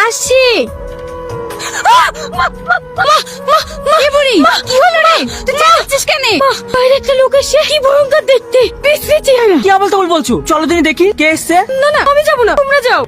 আসছি। কি হলো রে? তুই চেঁচাচ্ছিস কেন? বাইরে একটা লোক এসে, কি ভয়ঙ্কর দেখতে, বিশ্রী চেহারা। কি আবল তাবল বলছো? চলো দিনে দেখি কে এসছে। না না, আমি যাবো না, তোমরা যাও।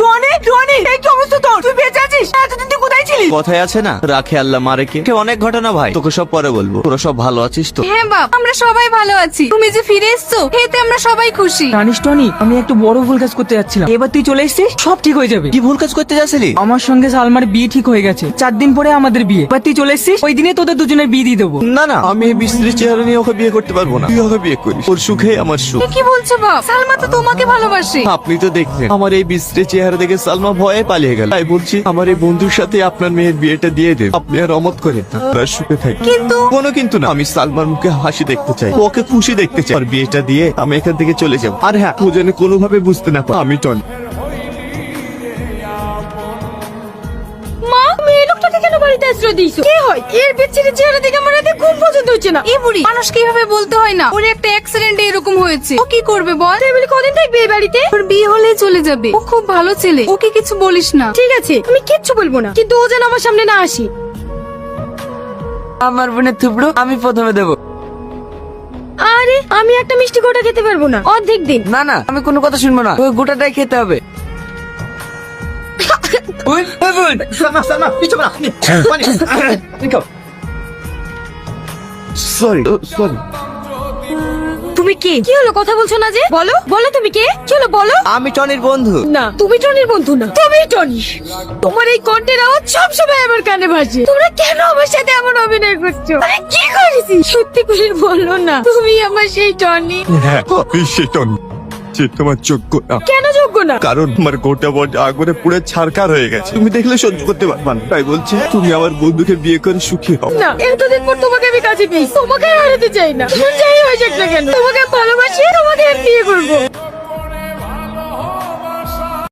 টনি, টনি, এই কি অবস্থা তোর? তুই বেঁচে আছিস? এতদিন তুই কোথায় ছিলি? কথায় আছে না, রাখে আল্লাহ মারে কে। অনেক ঘটনা ভাই, তোকে সব পরে বলবো। তোরা সব ভালো আছিস তো? হ্যাঁ বাপ, আমরা সবাই ভালো আছি। তুমি যে ফিরে এসছো এতে আমরা সবাই খুশি। জানিস টনি, আমি একটু বড় ভুল কাজ করতে যাচ্ছিলাম। এবার তুই চলে এসেছিস, সব ঠিক হয়ে যাবে। কি ভুল কাজ করতে যাচ্ছিলি? আমার সঙ্গে সালমার বিয়ে ঠিক হয়ে গেছে। 4 দিন পরে আমাদের বিয়ে। এবার তুই চলে এসেছিস, ওই দিনে তোদের দুজনের বিয়ে দিয়ে দেবো। না না, আমি এই বিশ্রী চেহারা নিয়ে ওকে বিয়ে করতে পারবো না। তুই ওকে বিয়ে করিস, ওর সুখে আমার সুখ। কি বলছো বাপ? সালমা তো তোমাকে ভালোবাসে। আপনি তো দেখলেন আমার এই বিশ্রী চেহারা দেখে সালমা ভয়ে পালিয়ে গেল। তাই বলছি আমার এই বন্ধুর সাথে আপনার মেয়ের বিয়েটা দিয়ে দেন। আপনি আর অমত করেন না, ওরা সুখে থাকে। কিন্তু কোনো কিন্তু না, আমি সালমার মুখে হাসি দেখতে চাই, ওকে খুশি দেখতে চাই। আর বিয়েটা দিয়ে আমি এখান থেকে চলে যাব। আর হ্যাঁ, ও যেন কোনোভাবে বুঝতে না পারে আমি টনি। মা, তুমি এই লোকটাকে কেন বাড়িতে আশ্রয় দিয়েছো? কে হয়? এর বিচ্ছিরি চেহারা দেখে আমার রাতে ঘুম পর্যন্ত হচ্ছে না। এই বুড়ি মানুষ কিভাবে বলতে হয় না, ওর একটা অ্যাক্সিডেন্টে এরকম হয়েছে। ও কি করবে বল? তুই বলি কদিন থাকবে এই বাড়িতে? ওর বিয়ে হলেই চলে যাবে। ও খুব ভালো ছেলে, ওকে কিছু বলিস না। ঠিক আছে, আমি কিচ্ছু বলবো না, কিন্তু ও যেন আমার সামনে না আসি। আমার বোনের থুবড়ো আমি প্রথমে দেবো। আরে আমি একটা মিষ্টি গোটা খেতে পারবো না, অর্ধেক দিন। না না, আমি কোনো কথা শুনবো না, ওই গোটাটাই খেতে হবে। Sorry sorry. তুমি কে? কি হলো, কথা বলছো না যে? বলো বলো, তুমি কে? কি হলো বলো। আমি টনির বন্ধু। না, তুমি টনির বন্ধু না, তুমি টনি। তোমার এই কণ্ঠের আওয়াজ সবসময় আমার কানে ভাসে। তোমরা কেন আমার সাথে এমন অভিনয় করছো? আমি কি করেছি? সত্যি করে বলো না, তুমি আমার সেই টনি। হ্যাঁ, আমি সে টনি যে তোমার যোগ্য না। কেন যোগ্য না? কারণ আমার গোটা বডি আগুনে পুড়ে ছারকার হয়ে গেছে। তুমি দেখলে সহ্য করতে পারবা না। তাই বলছি তুমি আমার বন্ধুকে বিয়ে করে সুখী হও। না, এতদিন পর তোমাকে আমি কাছে পেয়েছি, তোমাকে আর হারাতে চাই না। যাই হয়ে যাক না কেন, তোমাকে আমি ভালোবাসি, তোমাকে আমি বিয়ে করবো।